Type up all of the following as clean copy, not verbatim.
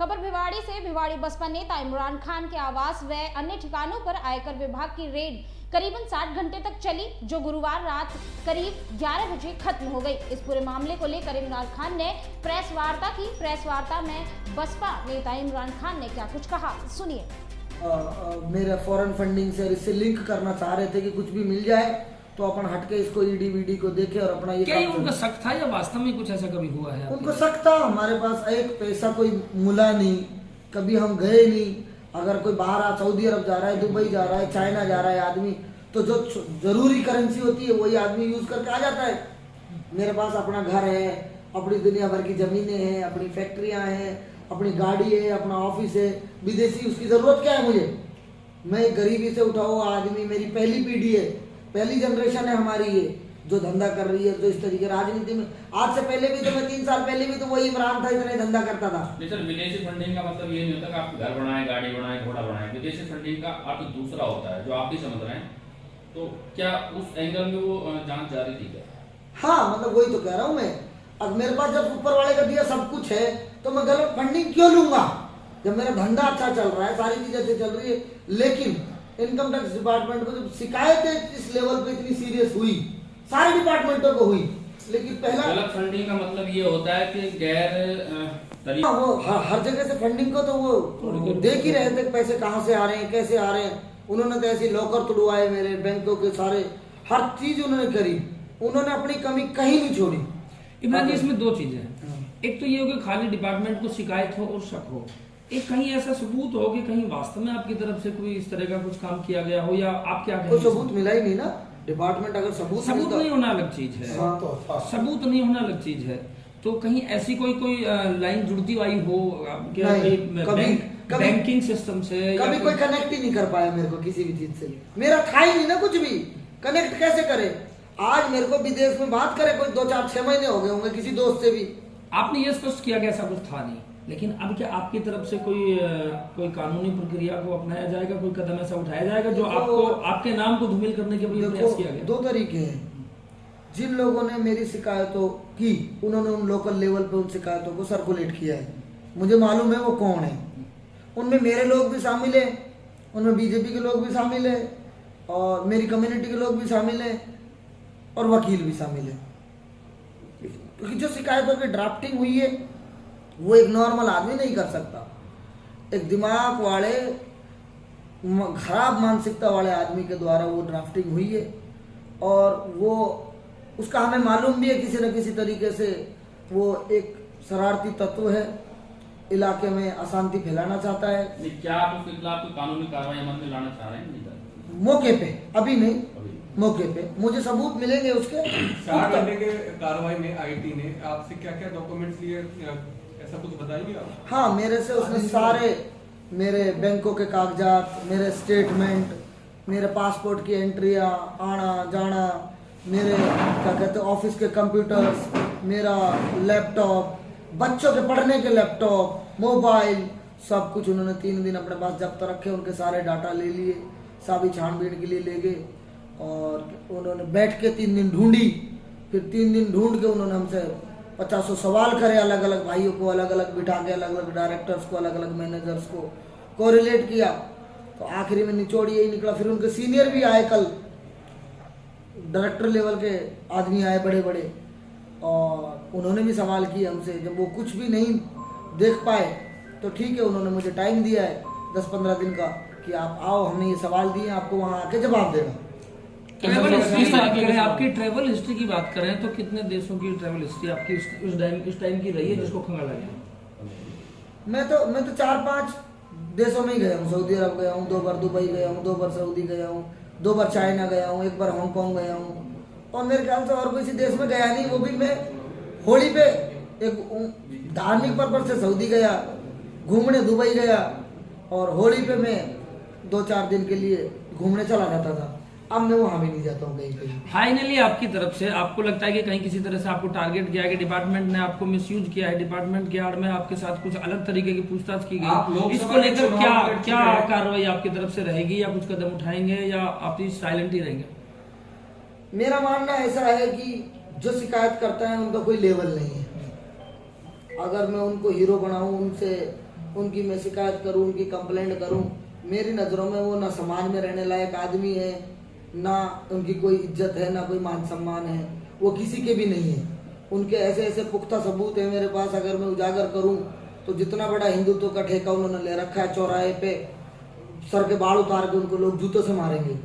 खबर भिवाड़ी से। भिवाड़ी बसपा नेता इमरान खान के आवास व अन्य ठिकानों पर आयकर विभाग की रेड करीबन 60 घंटे तक चली, जो गुरुवार रात करीब 11 बजे खत्म हो गई। इस पूरे मामले को लेकर इमरान खान ने प्रेस वार्ता की। प्रेस वार्ता में बसपा नेता इमरान खान ने क्या कुछ कहा, सुनिए। मेरा फॉरेन फंडिंग से इससे लिंक करना चाह रहे थे कि कुछ भी मिल जाए तो अपन हटके इसको ईडी वीडी को देखे और अपना ये क्या ये उनका शक था या वास्तव में कुछ ऐसा कभी हुआ है? उनको शक था। हमारे पास एक पैसा कोई मुला नहीं, कभी हम गए नहीं। अगर कोई बाहर सऊदी अरब जा रहा है, दुबई जा रहा है, चाइना जा रहा है आदमी, तो जो जरूरी करेंसी होती है वही आदमी यूज करके आ जाता है। मेरे पास अपना घर है, अपनी दुनिया भर की जमीनें हैं, अपनी फैक्ट्रियां हैं, अपनी गाड़ी है, अपना ऑफिस है। विदेशी उसकी जरूरत क्या है मुझे? मैं गरीबी से उठा हुआ आदमी, मेरी पहली पीढ़ी है, पहली जनरेशन है हमारी ये जो धंधा कर रही है। तो इस तरीके राजनीति में आज से पहले भी तो मैं 3 साल पहले भी तो वही इमरान था, इतना ही धंधा करता था। सर, विदेशी फंडिंग का मतलब ये नहीं होता कि आप घर बनाए, गाड़ी बनाए, घोड़ा बनाए। विदेशी फंडिंग का अर्थ दूसरा होता है जो आप भी समझ रहे हैं। तो क्या उस एंगल में वो जांच जारी थी क्या? हाँ, मतलब वही तो कह रहा हूँ मैं। अब मेरे पास जब ऊपर वाले का दिया सब कुछ है तो मैं गलत फंडिंग क्यों लूंगा? जब मेरा धंधा अच्छा चल रहा है, सारी चीजें अच्छी चल रही है। लेकिन इनकम टैक्स डिपार्टमेंट को जब शिकायतें इस लेवल पे इतनी सीरियस हुई, सारे डिपार्टमेंटों को हुई, लेकिन पहला गलत फंडिंग का मतलब ये होता है कि गैर वो हर जगह से फंडिंग को तो वो देख ही रहे थे पैसे कहाँ से आ रहे हैं, कैसे आ रहे हैं। उन्होंने तो ऐसे लॉकर तुड़वाए मेरे बैंकों के सारे, हर चीज उन्होंने करी। उन्होंने अपनी कमी कहीं नहीं छोड़ी। इमरान जी, इसमें 2 चीजें हैं। एक तो ये हो कि खाली डिपार्टमेंट को शिकायत हो और शक हो, एक कहीं ऐसा सबूत हो कि कहीं वास्तव में आपकी तरफ से कोई इस तरह का कुछ काम किया गया हो, या आप क्या कोई सबूत मिला ही नहीं ना। डिपार्टमेंट अगर सबूत नहीं होना अलग चीज है। सबूत नहीं होना अलग चीज है। तो कहीं ऐसी कोई लाइन जुड़ती हुई हो बैंकिंग सिस्टम से? कभी कोई कनेक्ट ही नहीं कर पाया मेरे को किसी भी चीज से। मेरा था ही नहीं ना कुछ भी, कनेक्ट कैसे करे? आज मेरे को विदेश में बात करे कोई 2, 4, 6 महीने हो गए होंगे किसी दोस्त से भी। आपने ये स्पष्ट किया कि ऐसा कुछ था नहीं, लेकिन अब क्या आपकी तरफ से कोई कानूनी प्रक्रिया को अपनाया जाएगा, कोई कदम ऐसा उठाया जाएगा जो आपको आपके नाम को धूमिल करने के लिए प्रयास किया गया? 2 तरीके हैं। जिन लोगों ने मेरी शिकायतों की, उन्होंने उन लोकल लेवल पे उन शिकायतों को सर्कुलेट किया है। मुझे मालूम है वो कौन है। उनमें मेरे लोग भी शामिल है, उनमें बीजेपी के लोग भी शामिल है, और मेरी कम्युनिटी के लोग भी शामिल है, और वकील भी शामिल है। क्योंकि जो शिकायतों की ड्राफ्टिंग हुई है वो एक नॉर्मल आदमी नहीं कर सकता। एक दिमाग वाले, खराब मानसिकता वाले आदमी के द्वारा वो ड्राफ्टिंग हुई है, और वो उसका हमें मालूम भी है किसी न किसी तरीके से वो एक शरारती तत्व है, इलाके में अशांति फैलाना चाहता है। क्या आप उसके खिलाफ कोई कानूनी कार्रवाई अमल में लाना चाह रहे हैं? मौके पे अभी नहीं, मौके पे मुझे सबूत मिलेंगे उसके। 60 घंटे के कार्रवाई में आईटी ने आपसे क्या क्या डॉक्यूमेंट्स लिए, ऐसा कुछ बताइए आप? हाँ, मेरे से उसने सारे मेरे बैंकों के कागजात, मेरे स्टेटमेंट, मेरे पासपोर्ट की एंट्रियाँ, आना जाना, मेरे क्या कहते हैं ऑफिस के कंप्यूटर्स, मेरा लैपटॉप, बच्चों के पढ़ने के लैपटॉप, मोबाइल, सब कुछ उन्होंने 3 दिन अपने पास जब्त रखे। उनके सारे डाटा ले लिए, सभी छानबीन के लिए ले गए, और उन्होंने बैठ के 3 दिन ढूंढी। फिर 3 दिन ढूंढ के उन्होंने हमसे 50 सवाल करे, अलग अलग भाइयों को अलग अलग बिठा के, अलग अलग डायरेक्टर्स को, अलग अलग मैनेजर्स को कोरिलेट किया। तो आखिरी में निचोड़ यही निकला। फिर उनके सीनियर भी आए, कल डायरेक्टर लेवल के आदमी आए बड़े बड़े, और उन्होंने भी सवाल किए हमसे। जब वो कुछ भी नहीं देख पाए तो ठीक है, उन्होंने मुझे टाइम दिया है 10-15 दिन का कि आप आओ, हमने ये सवाल दिए, आपको वहाँ आके जवाब देना। ट्रैवल हिस्ट्री की बात करें, आपकी ट्रैवल हिस्ट्री की बात करें तो कितने देशों की ट्रैवल हिस्ट्री आपकी इस टाइम की रही है जिसको खंगाला गया? मैं तो 4-5 देशों में ही गया हूँ। सऊदी अरब गया हूँ 2 बार, दुबई गया हूँ 2 बार, सऊदी गया हूँ 2 बार, चाइना गया हूँ 1 बार, हांगकांग गया हूँ, और मेरे ख्याल से और किसी देश में गया नहीं। वो भी मैं होली पे एक धार्मिक पर्पज से सऊदी गया, घूमने दुबई गया, और होली पे मैं 2-4 दिन के लिए घूमने चला जाता था। अब मैं वहां भी नहीं जाता हूँ कहीं कहीं। फाइनली आपकी तरफ से आपको लगता है कि कहीं किसी तरह से आपको टारगेट किया गया, डिपार्टमेंट ने आपको मिसयूज किया है, डिपार्टमेंट के आड़ में आपके साथ कुछ अलग तरीके की पूछताछ की गई, इसको लेकर क्या कार्रवाई आपकी तरफ से रहेगी, या कुछ कदम उठाएंगे, या आप साइलेंट ही रहेंगे? मेरा मानना ऐसा है कि जो शिकायत करता है उनका कोई लेवल नहीं है। अगर मैं उनको हीरो बनाऊं, उनसे उनकी मैं शिकायत करूं, उनकी कंप्लेंट करूं, मेरी नज़रों में वो ना समाज में रहने लायक आदमी है, ना उनकी कोई इज्जत है, ना कोई मान सम्मान है, वो किसी के भी नहीं है। उनके ऐसे ऐसे पुख्ता सबूत है मेरे पास, अगर मैं उजागर करूं तो जितना बड़ा हिंदुत्व का ठेका उन्होंने ले रखा है, चौराहे पे सर के बाल उतार के उनको लोग जूतों से मारेंगे,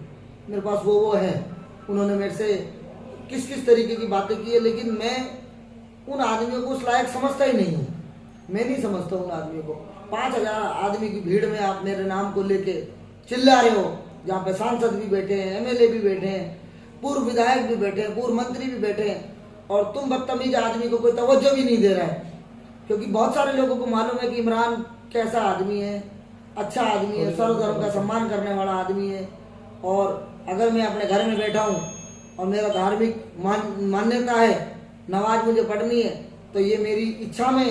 मेरे पास वो है। उन्होंने मेरे से किस किस तरीके की बातें की है, लेकिन मैं उन आदमियों को उस लायक समझता ही नहीं हूँ। मैं नहीं समझता उन आदमियों को। 5000 आदमी की भीड़ में आप मेरे नाम को लेके चिल्ला रहे हो, जहाँ पे सांसद भी बैठे हैं, MLA भी बैठे हैं, पूर्व विधायक भी बैठे हैं, पूर्व मंत्री भी बैठे हैं, और तुम बदतमीज आदमी को कोई तवज्जो भी नहीं दे रहा है। क्योंकि बहुत सारे लोगों को मालूम है कि इमरान कैसा आदमी है, अच्छा आदमी है, सर्वधर्म का सम्मान करने वाला आदमी है। और अगर मैं अपने घर में बैठा हूँ और मेरा धार्मिक मान्यता है, नमाज मुझे पढ़नी है, तो ये मेरी इच्छा में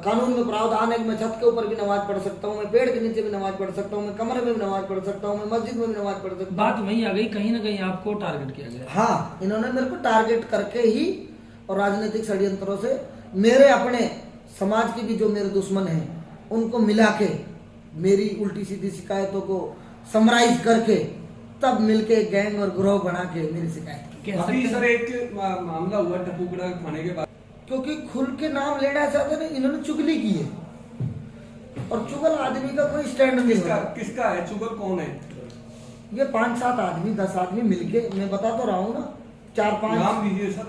कानून में प्रावधान है कि मैं छत के ऊपर भी नमाज पढ़ सकता हूँ, मैं पेड़ के नीचे भी नमाज पढ़ सकता हूँ, मैं कमरे में भी नमाज पढ़ सकता हूँ, मैं मस्जिद में भी नमाज पढ़ सकता हूँ। बात वही आ गई, कहीं ना कहीं आपको टारगेट किया गया। हाँ, इन्होंने मेरे को टारगेट करके ही और राजनीतिक षड्यंत्रों से मेरे अपने समाज के भी जो मेरे दुश्मन हैं उनको मिला के मेरी उल्टी सीधी शिकायतों को समराइज करके तब मिलके गैंग और ग्रोह बना के मेरी शिकायत। अभी सर एक मामला हुआ टपूगड़ा थाने के बाद, क्योंकि खुल के नाम लेना चाहते थे, इन्होंने चुगली की है, और चुगल आदमी का कोई स्टैंड नहीं होता। किसका है चुगल, कौन है? ये 5-7 आदमी 10 आदमी मिलके, मैं बता तो रहा हूँ ना, 4-5 नाम दीजिए सर।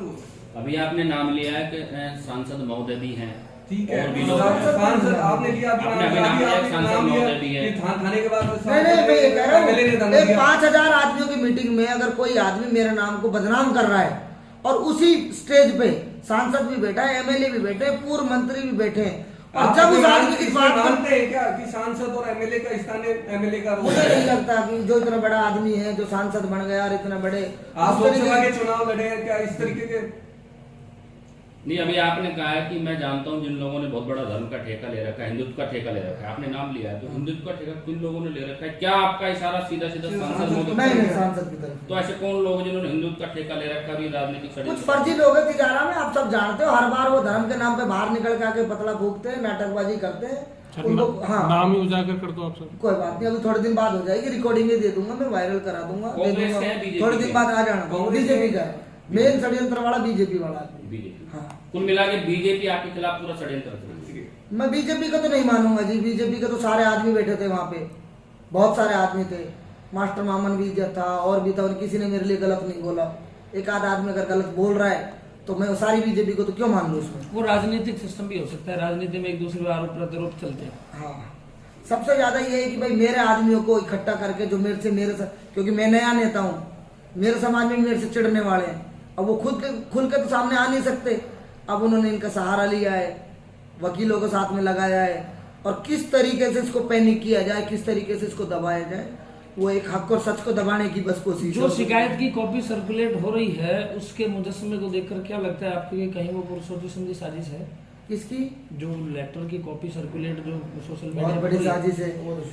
अभी आपने नाम लिया है कि सांसद महोदय भी हैं, ठीक है, और भी लोग हैं। सांसद आपने लिया, आपने अभी नाम लिया, सांसद महोदय भी है। थाने के बाद नहीं, मैं ये कह रहा हूँ 5000 आदमियों की मीटिंग में अगर कोई आदमी मेरे नाम को बदनाम कर रहा है, और उसी स्टेज पे सांसद भी बैठा है, MLA भी बैठे हैं, पूर्व मंत्री भी बैठे हैं, और जब उस आदमी की बात मानते हैं क्या कि सांसद और MLA का स्थानीय MLA का रोल मुझे है? नहीं लगता कि जो इतना बड़ा आदमी है, जो सांसद बन गया और इतना बड़े आप लोकसभा के चुनाव लड़े हैं, क्या इस तरीके के? नहीं, अभी आपने कहा है कि मैं जानता हूं जिन लोगों ने बहुत बड़ा धर्म का ठेका ले रखा है, हिंदुत्व का ठेका ले रखा है, आपने नाम लिया है, तो हिंदुत्व का ठेका किन लोगों ने ले रखा है? क्या आपका इशारा सीधा सीधा सांसद महोदय? नहीं, सांसद की तरफ। तो ऐसे कौन लोग जिन्होंने हिंदुत्व का ठेका ले रखा है राजनीतिक कुछ षड्यंत्र? फर्जी लोग हैं तिजारा में, आप सब जानते हो, हर बार वो धर्म के नाम पे बाहर निकल के आके पतला फूकते हैं, नाटकबाजी करते हैं उनको। हाँ, नाम ही उजागर कर दो आप सब। कोई बात नहीं, अभी थोड़े दिन बाद हो जाएगी, रिकॉर्डिंग दे दूंगा, मैं वायरल करा दूंगा, दे कांग्रेस दूंगा। है, बीजेपी थोड़े दिन बाद आ जाना। बीजेपी का मेन षड्यंत्र वाला बीजेपी वाला। बीजेपी। हाँ, कुल मिला के बीजेपी आपके खिलाफ पूरा षड्यंत्र रच रही है। मैं बीजेपी का तो नहीं मानूंगा जी, बीजेपी के तो सारे आदमी बैठे थे वहाँ पे, बहुत सारे आदमी थे, मास्टर मामन भी था और भी था, और किसी ने मेरे लिए गलत नहीं बोला। एक आध आदमी अगर गलत बोल रहा है तो मैं सारी बीजेपी को तो क्यों मान लूँ उसमें? वो राजनीतिक सिस्टम भी हो सकता है, राजनीति में एक दूसरे पर आरोप प्रत्यारोप चलते हैं। हाँ, सबसे ज्यादा ये है कि भाई मेरे आदमियों को इकट्ठा करके जो क्योंकि मैं नया नेता हूँ, मेरे समाज में मेरे से चिढ़ने वाले हैं, अब वो खुल के तो सामने आ नहीं सकते। अब उन्होंने इनका सहारा लिया है, वकीलों को साथ में लगाया है, और किस तरीके से इसको पैनिक किया जाए, किस तरीके से इसको दबाया जाए, वो एक हक और सच को दबाने की बस कोशिश। जो शिकायत की कॉपी सर्कुलेट हो रही है उसके मुजस्समे को देखकर क्या लगता है आपको कि कहीं वो सोची समझी साजिश है? किसकी? जो लेटर की कॉपी सर्कुलेट जो सोशल बहुत मीडिया बड़ी पर साजिश है।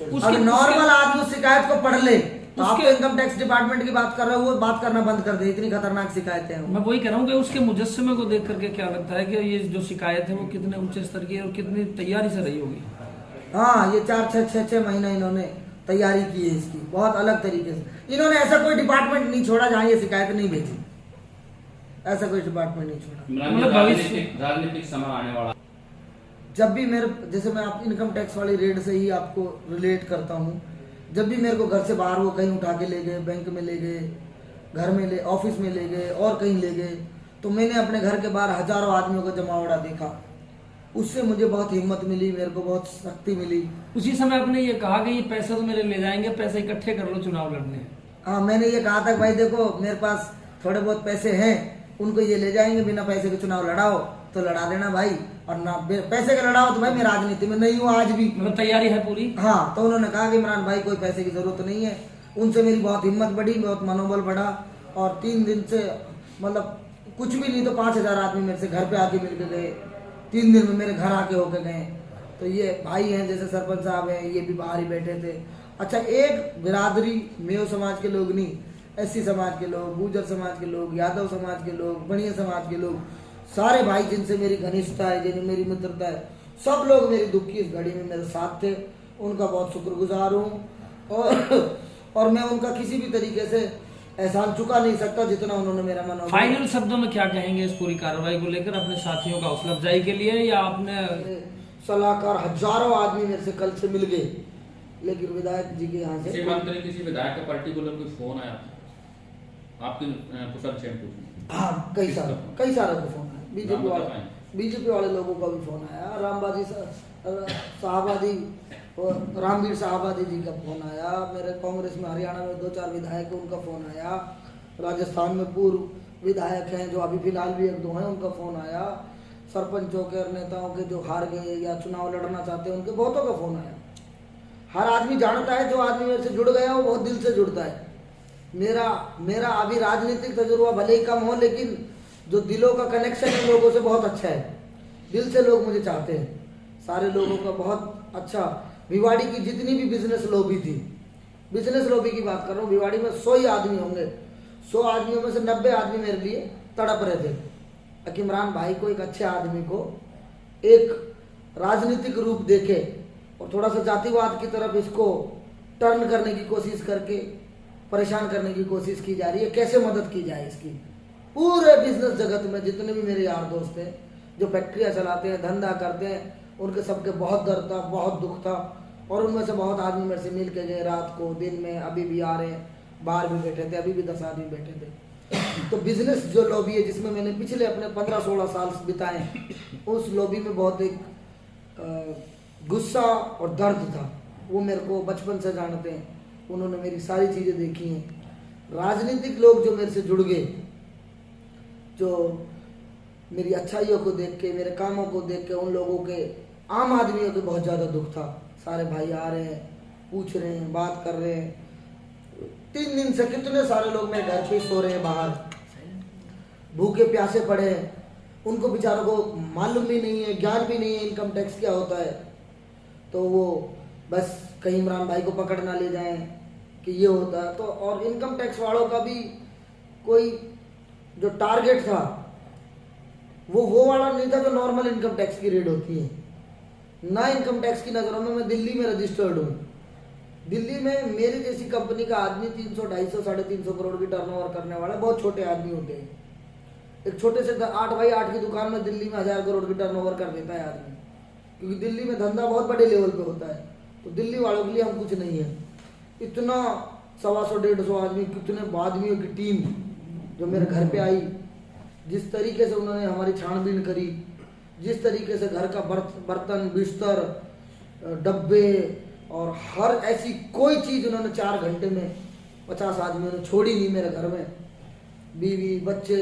उसके- अब नॉर्मल आदमी उस शिकायत को पढ़ ले तो आप उसके- इनकम टैक्स डिपार्टमेंट की बात कर रहे हो, वो बात करना बंद कर दे, इतनी खतरनाक शिकायतें हैं। मैं वही कह रहा हूँ कि उसके मुजस्समे को देख करके क्या लगता है कि ये जो शिकायत है वो कितने ऊंचे स्तर की है और कितनी तैयारी से रही होगी? हाँ, ये 4-6 महीना इन्होंने तैयारी की है इसकी, बहुत अलग तरीके से। इन्होंने ऐसा कोई डिपार्टमेंट नहीं छोड़ा जहाँ ये शिकायत नहीं भेजी, ऐसा कोई डिपार्टमेंट नहीं छोड़ा। इमरान जी, राजनीतिक समय आने वाला। जब भी मेरे, जैसे मैं आप इनकम टैक्स वाली रेड से ही आपको रिलेट करता हूँ, जब भी मेरे को घर से बाहर वो कहीं उठा के ले गए, बैंक में ले गए, घर में ले, ऑफिस में ले गए और कहीं ले गए, तो मैंने अपने घर के बाहर हजारों आदमियों का जमावड़ा देखा। उससे मुझे बहुत हिम्मत मिली, मेरे को बहुत शक्ति मिली। उसी समय आपने ये कहा कि ये पैसे तो मेरे ले जाएंगे, पैसे इकट्ठे कर लो चुनाव लड़ने। हाँ, मैंने ये कहा था भाई देखो मेरे पास थोड़े बहुत पैसे हैं, उनको ये ले जाएंगे, बिना पैसे के चुनाव लड़ाओ तो लड़ा देना भाई, और ना पैसे का लड़ाओ तो भाई मैं राजनीति में नहीं हूँ आज भी। मतलब तैयारी है पूरी? हाँ, तो उन्होंने कहा कि इमरान भाई कोई पैसे की जरूरत नहीं है। उनसे मेरी बहुत हिम्मत बढ़ी, बहुत मनोबल बढ़ा, और 3 दिन से मतलब कुछ भी नहीं तो 5000 आदमी मेरे से घर पे आके मिल के गए, 3 दिन में मेरे घर आके होके गए। तो ये भाई हैं, जैसे सरपंच साहब हैं, ये भी बाहर ही बैठे थे। अच्छा, एक बिरादरी मेयो समाज के लोग नहीं, SC समाज के लोग, गुर्जर समाज के लोग, यादव समाज के लोग, बनिया समाज के लोग, सारे भाई जिनसे मेरी घनिष्ठता है, जिनसे मेरी मित्रता है, सब लोग मेरी दुख की इस घड़ी में मेरे साथ थे, उनका बहुत शुक्रगुजार हूँ और मैं उनका किसी भी तरीके से एहसान चुका नहीं सकता जितना उन्होंने मेरा मन। फाइनल शब्दों में क्या कहेंगे इस पूरी कार्रवाई को लेकर अपने साथियों का हौसला अफजाई के लिए, या आपने सलाहकार हजारों आदमी मेरे से कल से मिल गए, लेकिन विधायक जी के यहाँ से किसी मंत्री किसी विधायक का पर्टिकुलर कोई फोन आया आपके कुशल क्षेम पूछने? हाँ, कई सारे को फोन आया, बीजेपी वाले लोगों का भी फोन आया, रामवीर साहबादी जी का फोन आया, मेरे कांग्रेस में हरियाणा में 2-4 विधायक हैं उनका फोन आया, राजस्थान में पूर्व विधायक हैं जो अभी फिलहाल भी 1-2 हैं उनका फोन आया, सरपंचों के और नेताओं के जो हार गए या चुनाव लड़ना चाहते हैं उनके बहुतों का फोन आया। हर आदमी जानता है, जो आदमी मेरे से जुड़ गया वो बहुत दिल से जुड़ता है। मेरा अभी राजनीतिक तजुर्बा भले ही कम हो, लेकिन जो दिलों का कनेक्शन है लोगों से बहुत अच्छा है, दिल से लोग मुझे चाहते हैं, सारे लोगों का बहुत अच्छा। भिवाड़ी की जितनी भी बिजनेस लॉबी थी, बिजनेस लॉबी की बात कर रहा हूँ, भिवाड़ी में 100 ही आदमी होंगे, 100 आदमियों में से 90 आदमी मेरे लिए तड़प रहे थे कि इमरान भाई को, एक अच्छे आदमी को एक राजनीतिक रूप देखे और थोड़ा सा जातिवाद की तरफ इसको टर्न करने की कोशिश करके परेशान करने की कोशिश की जा रही है, कैसे मदद की जाए इसकी। पूरे बिजनेस जगत में जितने भी मेरे यार दोस्त हैं जो फैक्ट्रियाँ चलाते हैं, धंधा करते हैं, उनके सबके बहुत दर्द था, बहुत दुख था, और उनमें से बहुत आदमी मेरे से मिल के गए रात को, दिन में, अभी भी आ रहे हैं, बाहर भी बैठे थे, अभी भी 10 आदमी बैठे थे। तो बिजनेस जो लॉबी है जिसमें मैंने पिछले अपने 15-16 साल बिताए, उस लॉबी में बहुत एक गुस्सा और दर्द था। वो मेरे को बचपन से जानते हैं, उन्होंने मेरी सारी चीज़ें देखी हैं। राजनीतिक लोग जो मेरे से जुड़ गए, जो मेरी अच्छाइयों को देख के, मेरे कामों को देख के, उन लोगों के, आम आदमियों के बहुत ज़्यादा दुख था। सारे भाई आ रहे हैं, पूछ रहे हैं, बात कर रहे हैं। 3 दिन से कितने सारे लोग मेरे घर पे सो रहे हैं, बाहर भूखे प्यासे पड़े हैं, उनको बेचारों को मालूम भी नहीं है, ज्ञान भी नहीं है इनकम टैक्स क्या होता है। तो वो बस कहीं इमरान भाई को पकड़ ना ले जाएं कि ये होता है। तो और इनकम टैक्स वालों का भी कोई जो टारगेट था वो वाला नहीं था जो नॉर्मल इनकम टैक्स की रेट होती है। ना इनकम टैक्स की नज़रों में मैं दिल्ली में रजिस्टर्ड हूँ। दिल्ली में मेरी जैसी कंपनी का आदमी 300, 250, 350 करोड़ की टर्नओवर करने वाला बहुत छोटे आदमी होते हैं। एक छोटे से 8x8 की दुकान में दिल्ली में 1000 करोड़ की टर्नओवर कर देता है आदमी, क्योंकि दिल्ली में धंधा बहुत बड़े लेवल पे होता है। तो दिल्ली वालों के लिए हम कुछ नहीं है। इतना 125-150 आदमी, कितने आदमियों की टीम जो मेरे घर पे आई, जिस तरीके से उन्होंने हमारी छानबीन करी, जिस तरीके से घर का बर्तन, बिस्तर, डब्बे और हर ऐसी कोई चीज़ उन्होंने 4 घंटे में 50 आदमियों ने छोड़ी नहीं मेरे घर में। बीवी, बच्चे,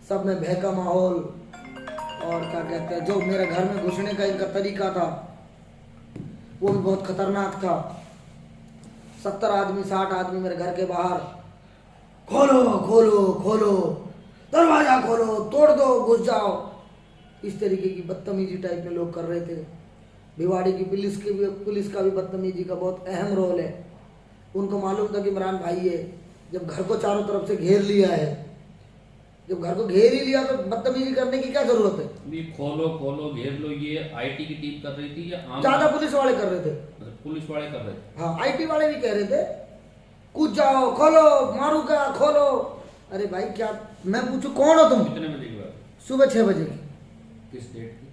सब में भय का माहौल, और क्या कहते हैं, जो मेरे घर में घुसने का इनका तरीका था वो भी बहुत खतरनाक था। 70 आदमी, 60 आदमी मेरे घर के बाहर, खोलो खोलो खोलो, दरवाजा खोलो, तोड़ दो, घुस जाओ, इस तरीके की बदतमीजी टाइप में लोग कर रहे थे। भिवाड़ी की पुलिस का भी बदतमीजी का बहुत अहम रोल है। उनको मालूम था कि इमरान भाई है, जब घर को चारों तरफ से घेर लिया है, जब घर को घेर ही लिया तो बदतमीजी करने की क्या जरूरत है। ये खोलो खोलो घेर लो, ये आईटी की टीम कर रही थी या ज्यादा पुलिस वाले कर रहे थे? पुलिस वाले कर रहे थे। हाँ, आईटी वाले भी कह रहे थे कूद जाओ, खोलो, मारू क्या, खोलो। अरे भाई क्या, मैं पूछूं कौन हो तुम? कितने बजे की बात? सुबह 6 बजे की। किस डेट की?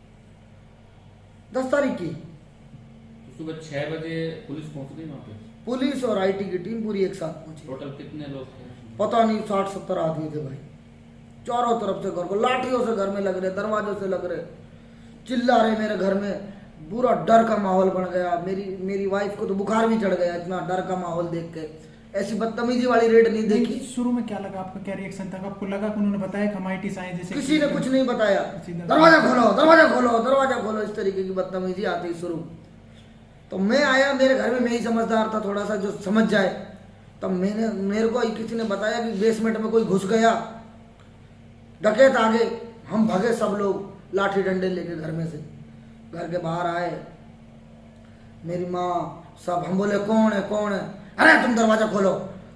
10 तारीख की। तो सुबह 6 बजे पुलिस पहुंच गई वहाँ पे? पुलिस और आईटी की टीम पूरी एक साथ पहुंची। टोटल कितने लोग थे? पता नहीं, 60-70 आदमी थे भाई। चारों तरफ से घर को लाठियों से घर में लग रहे, दरवाजों से लग रहे, चिल्ला रहे मेरे घर में। पूरा डर का माहौल बन गया। मेरी वाइफ को तो बुखार भी चढ़ गया, इतना डर का माहौल देख के। ऐसी बदतमीजी वाली रेड नहीं देखी। शुरू में क्या लगा आपका, क्या रिएक्शन था? आपको लगा कि उन्होंने बताया कि हम आईटी से आए? जैसे किसी ने कुछ नहीं बताया, दरवाजा खोलो, दरवाजा खोलो, दरवाजा खोलो, इस तरीके की बदतमीजी आती शुरू। तो मैं आया, मेरे घर में मैं ही समझदार था थोड़ा सा, जो समझ जाए। तब मेरे को किसी ने बताया कि बेसमेंट में कोई घुस गया, डकैत आ गए। हम भागे सब लोग लाठी डंडे लेके घर में से। घर के बाहर आए, मेरी माँ, सब। हम बोले कौन है, कौन है? अरे तुम दरवाजा खोलो,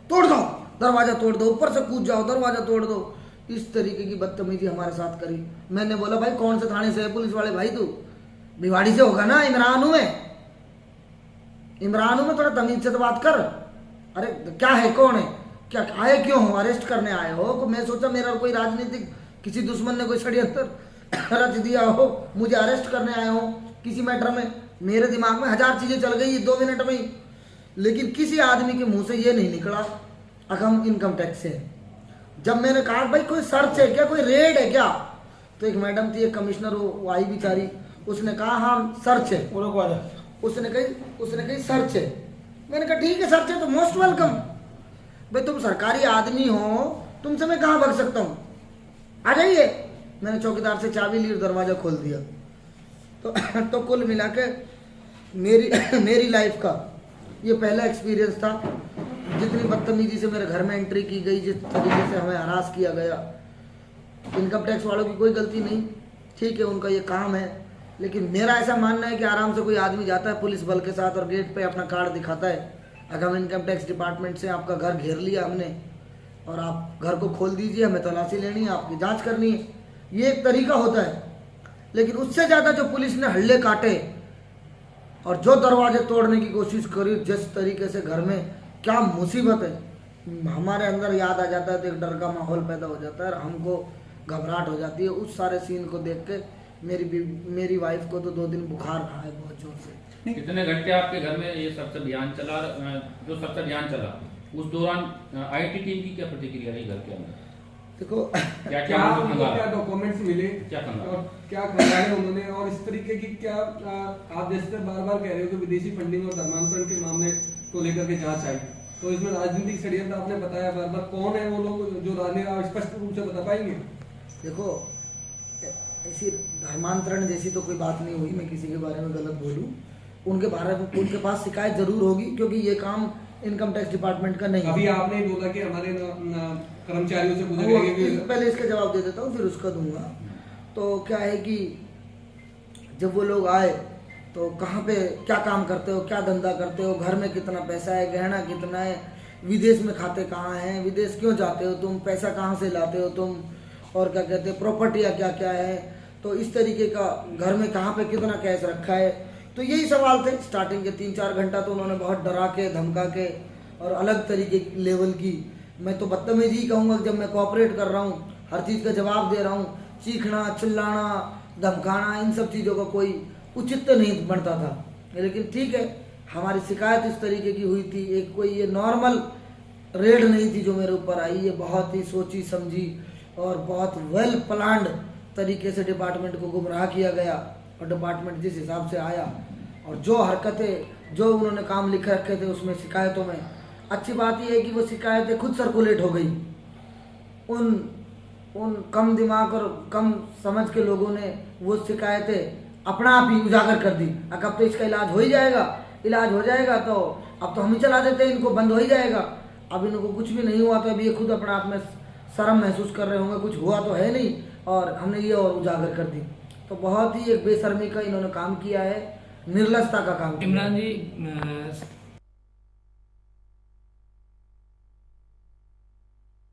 तोड़ दो, दरवाजा तोड़ दो, ऊपर से कूद जाओ, दरवाजा तोड़ दो। इस तरीके की बदतमीजी हमारे साथ करी। मैंने बोला भाई कौन से थाने से है पुलिस वाले भाई तू? भिवाड़ी से होगा ना, इमरान हूं मैं, इमरान हूं मैं, थोड़ा तमीज से तो बात कर। अरे क्या है, कौन है, क्या आए क्यों हो, अरेस्ट करने आए हो? मैं सोचा मेरा कोई राजनीतिक किसी दुश्मन ने कोई षड्यंत्र रच दिया हो, मुझे अरेस्ट करने आए हो किसी मैटर में। मेरे दिमाग में 1000 चीजें चल गई 2 मिनट में ही, लेकिन किसी आदमी के मुंह से ये नहीं निकला हम इनकम टैक्स से। जब मैंने कहा भाई कोई सर्च है क्या, कोई रेड है क्या, तो एक मैडम थी, एक कमिश्नर, वो आई बेचारी, उसने कहा हाँ सर्च है, उसने कही सर्च है। मैंने कहा ठीक है सर्च है तो मोस्ट वेलकम, भाई तुम सरकारी आदमी हो, तुमसे मैं कहाँ भाग सकता हूँ, आ जाइए। मैंने चौकीदार से चाबी ली और दरवाजा खोल दिया। तो कुल मिला के मेरी लाइफ का ये पहला एक्सपीरियंस था। जितनी बदतमीजी से मेरे घर में एंट्री की गई, जिस तरीके से हमें हरास किया गया, इनकम टैक्स वालों की कोई गलती नहीं, ठीक है उनका ये काम है, लेकिन मेरा ऐसा मानना है कि आराम से कोई आदमी जाता है पुलिस बल के साथ और गेट पे अपना कार्ड दिखाता है, अगर हम इनकम टैक्स डिपार्टमेंट से आपका घर घेर लिया हमने और आप घर को खोल दीजिए, हमें तलाशी लेनी है, आपकी जांच करनी है, ये एक तरीका होता है। लेकिन उससे ज़्यादा जो पुलिस ने हल्ले काटे और जो दरवाजे तोड़ने की कोशिश करी, जिस तरीके से घर में क्या मुसीबत है, हमारे अंदर याद आ जाता है तो एक डर का माहौल पैदा हो जाता है और हमको घबराहट हो जाती है। उस सारे सीन को देख के मेरी वाइफ को तो 2 दिन बुखार रहा है बहुत जोर से। कितने घंटे आपके घर में ये सर्च अभियान चला, जो सर्च अभियान चला उस दौरान आईटी टीम की क्या प्रतिक्रिया रही घर के अंदर? देखो क्या डॉक्यूमेंट्स मिले, क्या और क्या खंगाले उन्होंने, और इस तरीके की क्या आप जैसे बार बार कह रहे हो कि विदेशी फंडिंग और धर्मांतरण के मामले को लेकर के जांच आई, तो इसमें राजनीतिक षड्यंत्र आपने बताया बार बार, कौन है वो लोग जो राजनीति, स्पष्ट रूप से बता पाएंगे? देखो ऐसी धर्मांतरण जैसी तो कोई बात नहीं हुई, मैं किसी के बारे में गलत बोलूं, उनके बारे में उनके पास शिकायत जरूर होगी, क्योंकि ये काम इनकम टैक्स डिपार्टमेंट का नहीं है। अभी आपने बोला कि हमारे कर्मचारियों से पूछा गया कि पहले इसका जवाब दे देता हूँ फिर उसका दूंगा। तो क्या है कि जब वो लोग आए तो कहाँ पे क्या काम करते हो, क्या धंधा करते हो, घर में कितना पैसा है, गहना कितना है, विदेश में खाते कहाँ हैं, विदेश क्यों जाते हो तुम, पैसा कहाँ से लाते हो तुम, और क्या कहते हैं प्रॉपर्टियाँ क्या क्या है, तो इस तरीके का घर में कहाँ पे कितना कैश रखा है, तो यही सवाल थे। स्टार्टिंग के 3-4 घंटा तो उन्होंने बहुत डरा के धमका के और अलग तरीके की लेवल की, मैं तो बदतमीजी ही कहूँगा जब मैं कोऑपरेट कर रहा हूँ, हर चीज़ का जवाब दे रहा हूँ, चीखना चिल्लाना धमकाना इन सब चीज़ों का कोई उचित नहीं बनता था। लेकिन ठीक है, हमारी शिकायत इस तरीके की हुई थी, एक कोई ये नॉर्मल रेड नहीं थी जो मेरे ऊपर आई, ये बहुत ही सोची समझी और बहुत वेल प्लान्ड तरीके से डिपार्टमेंट को गुमराह किया गया, और डिपार्टमेंट जिस हिसाब से आया और जो हरकतें जो उन्होंने काम लिख रखे थे उसमें शिकायतों में, अच्छी बात यह है कि वो शिकायतें खुद सर्कुलेट हो गई, उन कम दिमाग और कम समझ के लोगों ने वो शिकायतें अपना आप ही उजागर कर दी। अब तो इसका इलाज हो ही जाएगा, इलाज हो जाएगा तो अब तो हम ही चला देते हैं, इनको बंद हो ही जाएगा। अब इनको कुछ भी नहीं हुआ तो अभी ये खुद अपना आप में शर्म महसूस कर रहे होंगे, कुछ हुआ तो है नहीं, और हमने ये और उजागर कर दी। तो बहुत ही एक बेशर्मी का इन्होंने काम किया है, निर्लजता का काम किया। इमरान जी